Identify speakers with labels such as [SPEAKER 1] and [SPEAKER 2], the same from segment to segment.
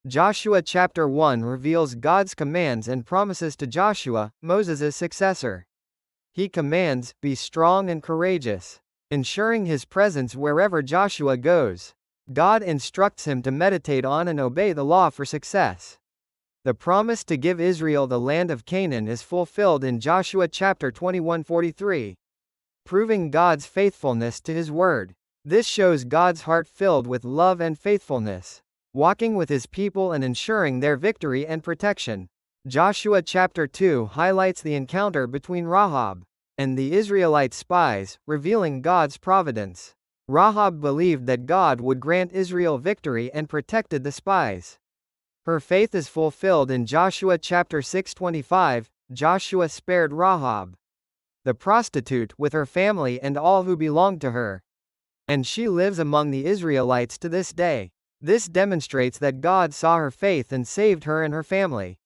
[SPEAKER 1] Joshua chapter 1 reveals God's commands and promises to Joshua, Moses' successor. He commands, "Be strong and courageous," ensuring his presence wherever Joshua goes. God instructs him to meditate on and obey the law for success. The promise to give Israel the land of Canaan is fulfilled in Joshua chapter 21:43, proving God's faithfulness to his word. This shows God's heart filled with love and faithfulness, walking with his people and ensuring their victory and protection. Joshua chapter 2 highlights the encounter between Rahab and the Israelite spies, revealing God's providence. Rahab believed that God would grant Israel victory and protected the spies. Her faith is fulfilled in Joshua chapter 6:25. Joshua spared Rahab, the prostitute, with her family and all who belonged to her, and she lives among the Israelites to this day. This demonstrates that God saw her faith and saved her and her family.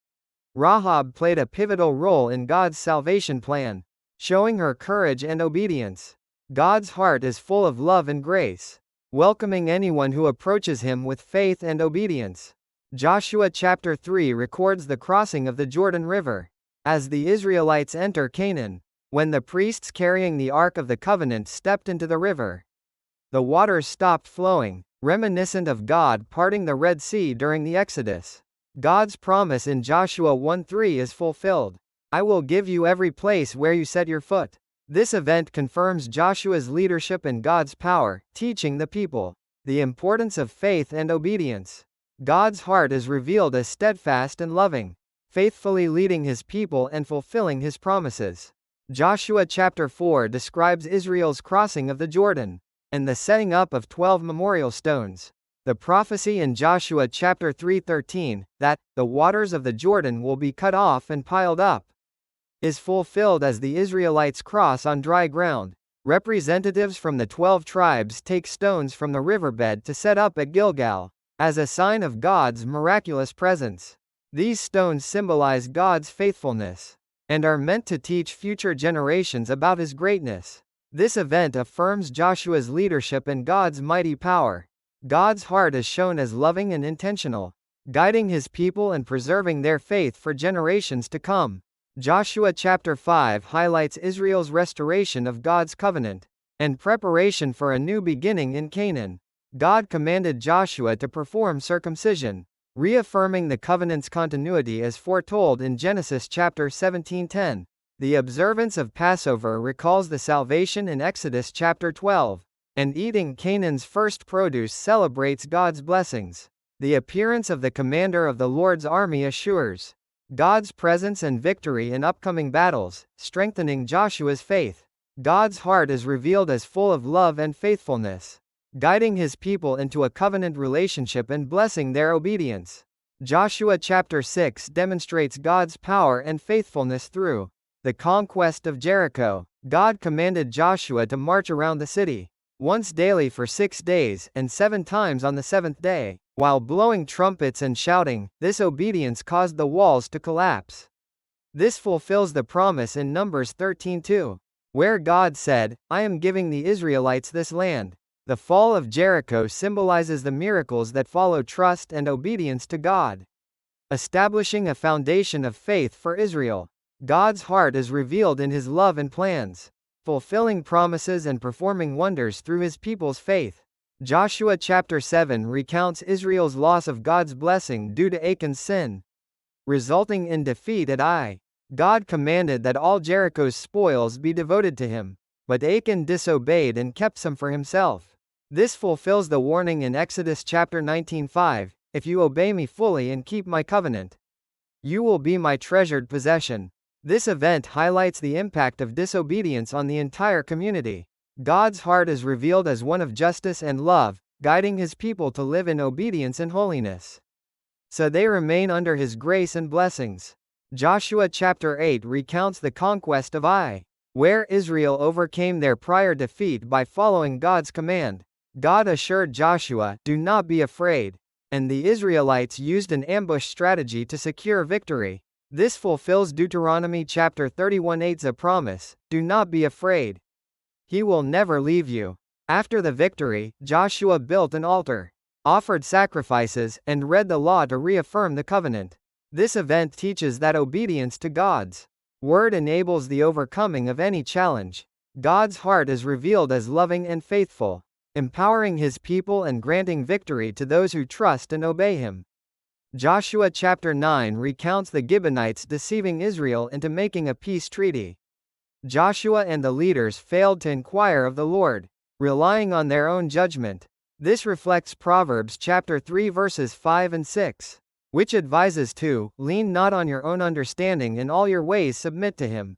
[SPEAKER 1] Rahab played a pivotal role in God's salvation plan, showing her courage and obedience. God's heart is full of love and grace, welcoming anyone who approaches him with faith and obedience. Joshua chapter 3 records the crossing of the Jordan River. As the Israelites enter Canaan, when the priests carrying the Ark of the Covenant stepped into the river, the waters stopped flowing, reminiscent of God parting the Red Sea during the Exodus. God's promise in Joshua 1:3 is fulfilled. "I will give you every place where you set your foot." This event confirms Joshua's leadership and God's power, teaching the people the importance of faith and obedience. God's heart is revealed as steadfast and loving, faithfully leading his people and fulfilling his promises. Joshua chapter 4 describes Israel's crossing of the Jordan and the setting up of 12 memorial stones. The prophecy in Joshua chapter 3:13, that the waters of the Jordan will be cut off and piled up, is fulfilled as the Israelites cross on dry ground. Representatives from the 12 tribes take stones from the riverbed to set up at Gilgal, as a sign of God's miraculous presence. These stones symbolize God's faithfulness and are meant to teach future generations about his greatness. This event affirms Joshua's leadership and God's mighty power. God's heart is shown as loving and intentional, guiding his people and preserving their faith for generations to come. Joshua chapter 5 highlights Israel's restoration of God's covenant and preparation for a new beginning in Canaan. God commanded Joshua to perform circumcision, reaffirming the covenant's continuity as foretold in Genesis chapter 17:10. The observance of Passover recalls the salvation in Exodus chapter 12, and eating Canaan's first produce celebrates God's blessings. The appearance of the commander of the Lord's army assures God's presence and victory in upcoming battles, strengthening Joshua's faith. God's heart is revealed as full of love and faithfulness, guiding his people into a covenant relationship and blessing their obedience. Joshua chapter 6 demonstrates God's power and faithfulness through the conquest of Jericho. God commanded Joshua to march around the city once daily for 6 days, and 7 times on the 7th day, while blowing trumpets and shouting. This obedience caused the walls to collapse. This fulfills the promise in Numbers 13:2, where God said, "I am giving the Israelites this land." The fall of Jericho symbolizes the miracles that follow trust and obedience to God, establishing a foundation of faith for Israel. God's heart is revealed in his love and plans, fulfilling promises and performing wonders through his people's faith. Joshua chapter 7 recounts Israel's loss of God's blessing due to Achan's sin, resulting in defeat at Ai. God commanded that all Jericho's spoils be devoted to him, but Achan disobeyed and kept some for himself. This fulfills the warning in Exodus chapter 19:5, "If you obey me fully and keep my covenant, you will be my treasured possession." This event highlights the impact of disobedience on the entire community. God's heart is revealed as one of justice and love, guiding his people to live in obedience and holiness, so they remain under his grace and blessings. Joshua chapter 8 recounts the conquest of Ai, where Israel overcame their prior defeat by following God's command. God assured Joshua, "Do not be afraid," and the Israelites used an ambush strategy to secure victory. This fulfills Deuteronomy chapter 31:8's promise, "Do not be afraid. He will never leave you." After the victory, Joshua built an altar offered sacrifices, and read the law to reaffirm the covenant. This event teaches that obedience to God's word enables the overcoming of any challenge. God's heart is revealed as loving and faithful, empowering his people and granting victory to those who trust and obey him. Joshua chapter 9 recounts the Gibeonites deceiving Israel into making a peace treaty. Joshua and the leaders failed to inquire of the Lord, relying on their own judgment. This reflects Proverbs chapter 3 verses 5 and 6, which advises to lean not on your own understanding, in all your ways submit to him.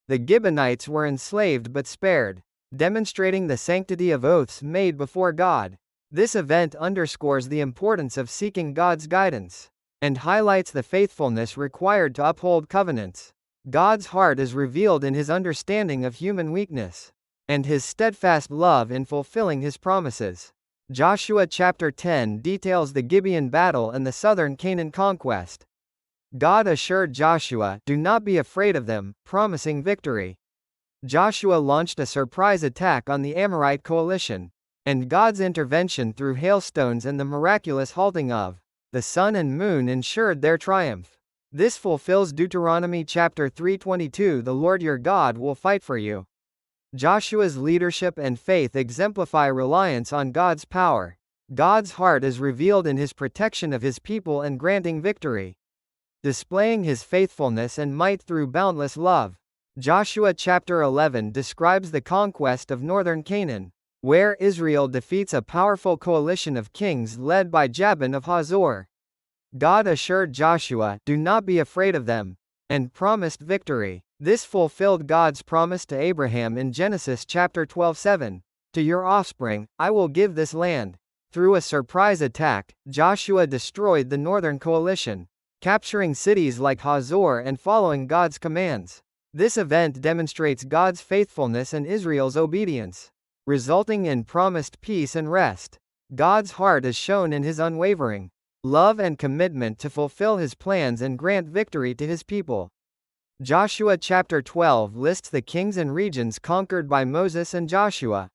[SPEAKER 1] The Gibeonites were enslaved but spared, demonstrating the sanctity of oaths made before God. This event underscores the importance of seeking God's guidance and highlights the faithfulness required to uphold covenants. God's heart is revealed in his understanding of human weakness and his steadfast love in fulfilling his promises. Joshua chapter 10 details the Gibeon battle and the southern Canaan conquest. God assured Joshua, "Do not be afraid of them," promising victory. Joshua launched a surprise attack on the Amorite coalition, and God's intervention through hailstones and the miraculous halting of the sun and moon ensured their triumph. This fulfills Deuteronomy chapter 3:22, "The Lord your God will fight for you." Joshua's leadership and faith exemplify reliance on God's power. God's heart is revealed in his protection of his people and granting victory, displaying his faithfulness and might through boundless love. Joshua chapter 11 describes the conquest of northern Canaan, where Israel defeats a powerful coalition of kings led by Jabin of Hazor. God assured Joshua, "Do not be afraid of them," and promised victory. This fulfilled God's promise to Abraham in Genesis chapter 12:7. "To your offspring, I will give this land." Through a surprise attack, Joshua destroyed the northern coalition, capturing cities like Hazor and following God's commands. This event demonstrates God's faithfulness and Israel's obedience, resulting in promised peace and rest. God's heart is shown in his unwavering love and commitment to fulfill his plans and grant victory to his people. Joshua chapter 12 lists the kings and regions conquered by Moses and Joshua,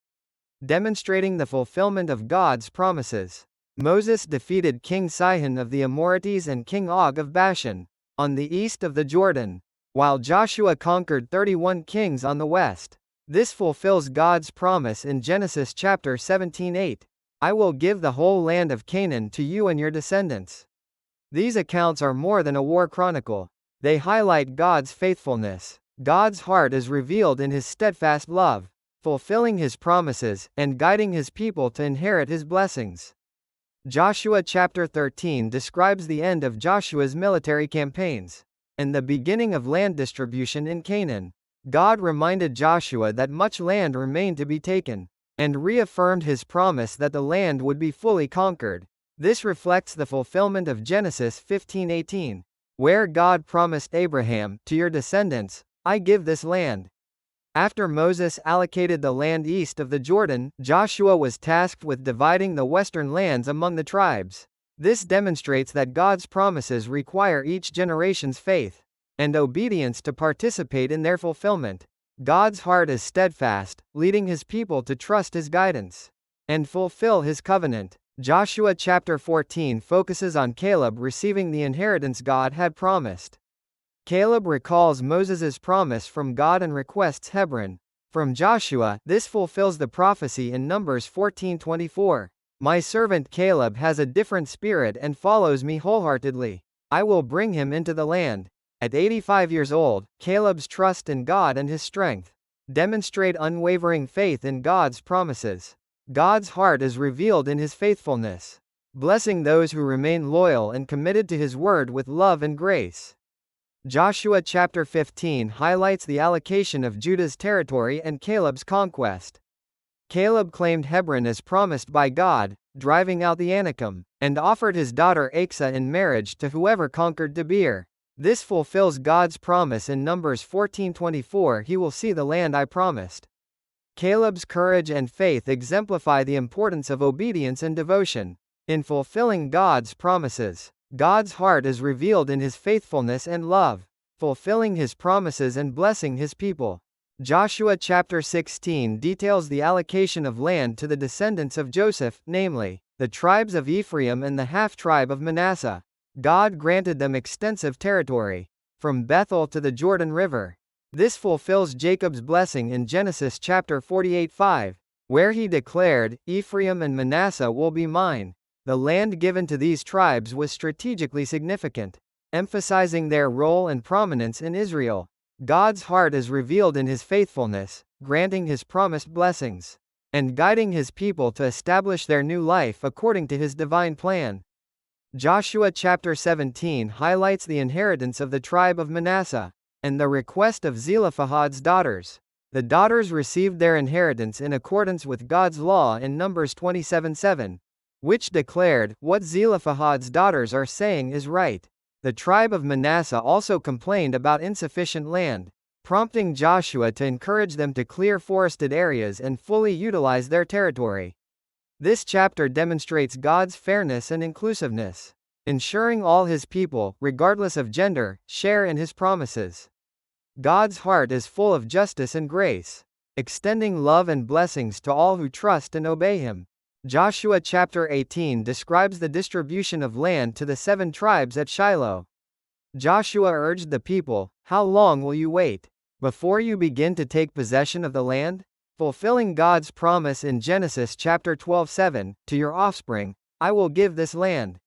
[SPEAKER 1] demonstrating the fulfillment of God's promises. Moses defeated King Sihon of the Amorites and King Og of Bashan on the east of the Jordan, while Joshua conquered 31 kings on the west. This fulfills God's promise in Genesis chapter 17:8. "I will give the whole land of Canaan to you and your descendants." These accounts are more than a war chronicle. They highlight God's faithfulness. God's heart is revealed in his steadfast love, fulfilling his promises, and guiding his people to inherit his blessings. Joshua chapter 13 describes the end of Joshua's military campaigns and the beginning of land distribution in Canaan. God reminded Joshua that much land remained to be taken, and reaffirmed his promise that the land would be fully conquered. This reflects the fulfillment of Genesis 15:18, where God promised Abraham, "To your descendants, I give this land." After Moses allocated the land east of the Jordan, Joshua was tasked with dividing the western lands among the tribes. This demonstrates that God's promises require each generation's faith and obedience to participate in their fulfillment. God's heart is steadfast, leading his people to trust his guidance and fulfill his covenant. Joshua chapter 14 focuses on Caleb receiving the inheritance God had promised. Caleb recalls Moses' promise from God and requests Hebron from Joshua. This fulfills the prophecy in Numbers 14:24. "My servant Caleb has a different spirit and follows me wholeheartedly. I will bring him into the land." At 85 years old, Caleb's trust in God and his strength demonstrate unwavering faith in God's promises. God's heart is revealed in his faithfulness, blessing those who remain loyal and committed to his word with love and grace. Joshua chapter 15 highlights the allocation of Judah's territory and Caleb's conquest. Caleb claimed Hebron as promised by God, driving out the Anakim, and offered his daughter Achsah in marriage to whoever conquered Debir. This fulfills God's promise in Numbers 14:24, "He will see the land I promised." Caleb's courage and faith exemplify the importance of obedience and devotion in fulfilling God's promises. God's heart is revealed in his faithfulness and love, fulfilling his promises and blessing his people. Joshua chapter 16 details the allocation of land to the descendants of Joseph, namely, the tribes of Ephraim and the half-tribe of Manasseh. God granted them extensive territory, from Bethel to the Jordan River. This fulfills Jacob's blessing in Genesis chapter 48:5, where he declared, "Ephraim and Manasseh will be mine." The land given to these tribes was strategically significant, emphasizing their role and prominence in Israel. God's heart is revealed in his faithfulness, granting his promised blessings, and guiding his people to establish their new life according to his divine plan. Joshua chapter 17 highlights the inheritance of the tribe of Manasseh, and the request of Zelophehad's daughters. The daughters received their inheritance in accordance with God's law in Numbers 27:7, which declared, "What Zelophehad's daughters are saying is right." The tribe of Manasseh also complained about insufficient land, prompting Joshua to encourage them to clear forested areas and fully utilize their territory. This chapter demonstrates God's fairness and inclusiveness, ensuring all his people, regardless of gender, share in his promises. God's heart is full of justice and grace, extending love and blessings to all who trust and obey him. Joshua chapter 18 describes the distribution of land to the 7 tribes at Shiloh. Joshua urged the people, "How long will you wait before you begin to take possession of the land?" Fulfilling God's promise in Genesis chapter 12:7, "To your offspring, I will give this land."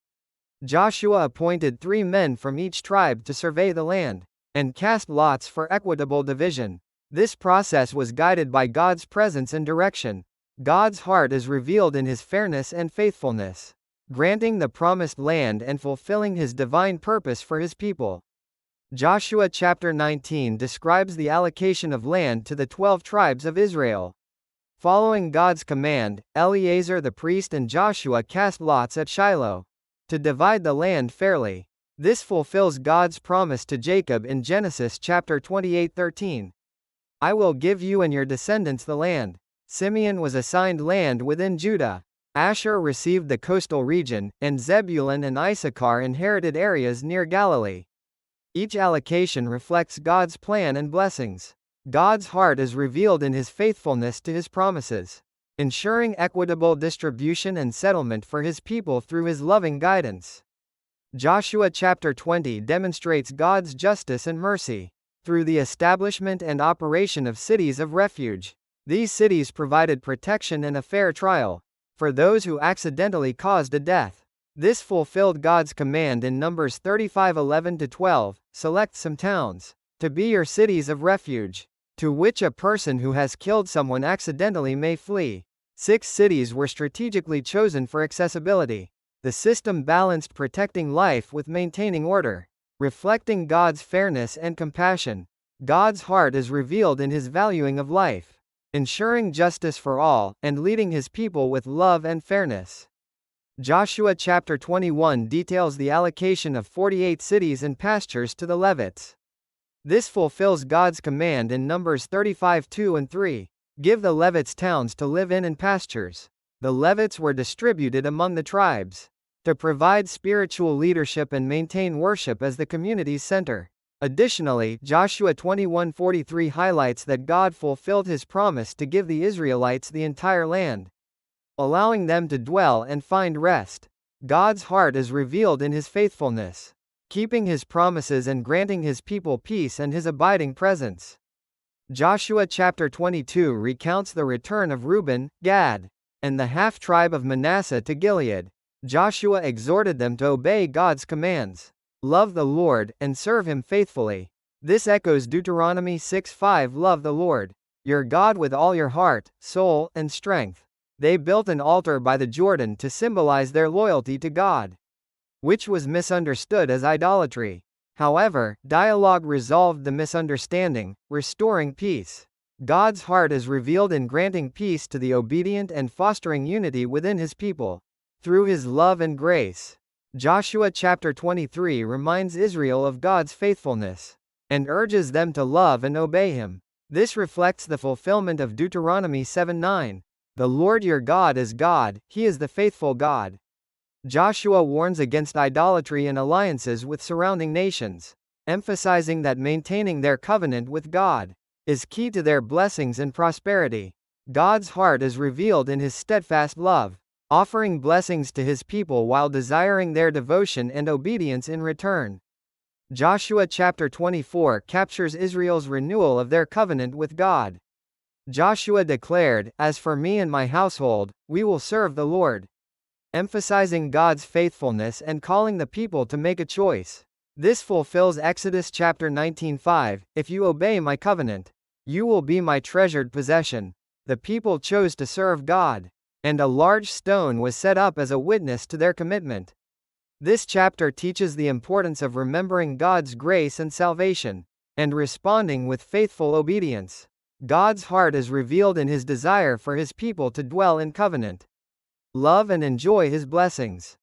[SPEAKER 1] Joshua appointed 3 men from each tribe to survey the land, and cast lots for equitable division. This process was guided by God's presence and direction. God's heart is revealed in his fairness and faithfulness, granting the promised land and fulfilling his divine purpose for his people. Joshua chapter 19 describes the allocation of land to the 12 tribes of Israel. Following God's command, Eleazar the priest and Joshua cast lots at Shiloh to divide the land fairly. This fulfills God's promise to Jacob in Genesis chapter 28:13. "I will give you and your descendants the land." Simeon was assigned land within Judah. Asher received the coastal region, and Zebulun and Issachar inherited areas near Galilee. Each allocation reflects God's plan and blessings. God's heart is revealed in his faithfulness to his promises, ensuring equitable distribution and settlement for his people through his loving guidance. Joshua chapter 20 demonstrates God's justice and mercy through the establishment and operation of cities of refuge. These cities provided protection and a fair trial for those who accidentally caused a death. This fulfilled God's command in Numbers 35:11-12, "Select some towns to be your cities of refuge, to which a person who has killed someone accidentally may flee." 6 cities were strategically chosen for accessibility. The system balanced protecting life with maintaining order, reflecting God's fairness and compassion. God's heart is revealed in his valuing of life, ensuring justice for all, and leading his people with love and fairness. Joshua chapter 21 details the allocation of 48 cities and pastures to the Levites. This fulfills God's command in Numbers 35:2-3, "Give the Levites towns to live in and pastures." The Levites were distributed among the tribes to provide spiritual leadership and maintain worship as the community's center. Additionally, Joshua 21:43 highlights that God fulfilled his promise to give the Israelites the entire land, allowing them to dwell and find rest. God's heart is revealed in his faithfulness, keeping his promises and granting his people peace and his abiding presence. Joshua chapter 22 recounts the return of Reuben, Gad, and the half-tribe of Manasseh to Gilead. Joshua exhorted them to obey God's commands, love the Lord, and serve him faithfully. This echoes Deuteronomy 6:5, "Love the Lord, your God with all your heart, soul, and strength." They built an altar by the Jordan to symbolize their loyalty to God, which was misunderstood as idolatry. However, dialogue resolved the misunderstanding, restoring peace. God's heart is revealed in granting peace to the obedient and fostering unity within his people through his love and grace. Joshua chapter 23 reminds Israel of God's faithfulness and urges them to love and obey him. This reflects the fulfillment of Deuteronomy 7:9. "The Lord your God is God, he is the faithful God." Joshua warns against idolatry and alliances with surrounding nations, emphasizing that maintaining their covenant with God is key to their blessings and prosperity. God's heart is revealed in his steadfast love, offering blessings to his people while desiring their devotion and obedience in return. Joshua chapter 24 captures Israel's renewal of their covenant with God. Joshua declared, "As for me and my household, we will serve the Lord," emphasizing God's faithfulness and calling the people to make a choice. This fulfills Exodus chapter 19:5, "If you obey my covenant, you will be my treasured possession." The people chose to serve God, and a large stone was set up as a witness to their commitment. This chapter teaches the importance of remembering God's grace and salvation, and responding with faithful obedience. God's heart is revealed in his desire for his people to dwell in covenant, love and enjoy his blessings.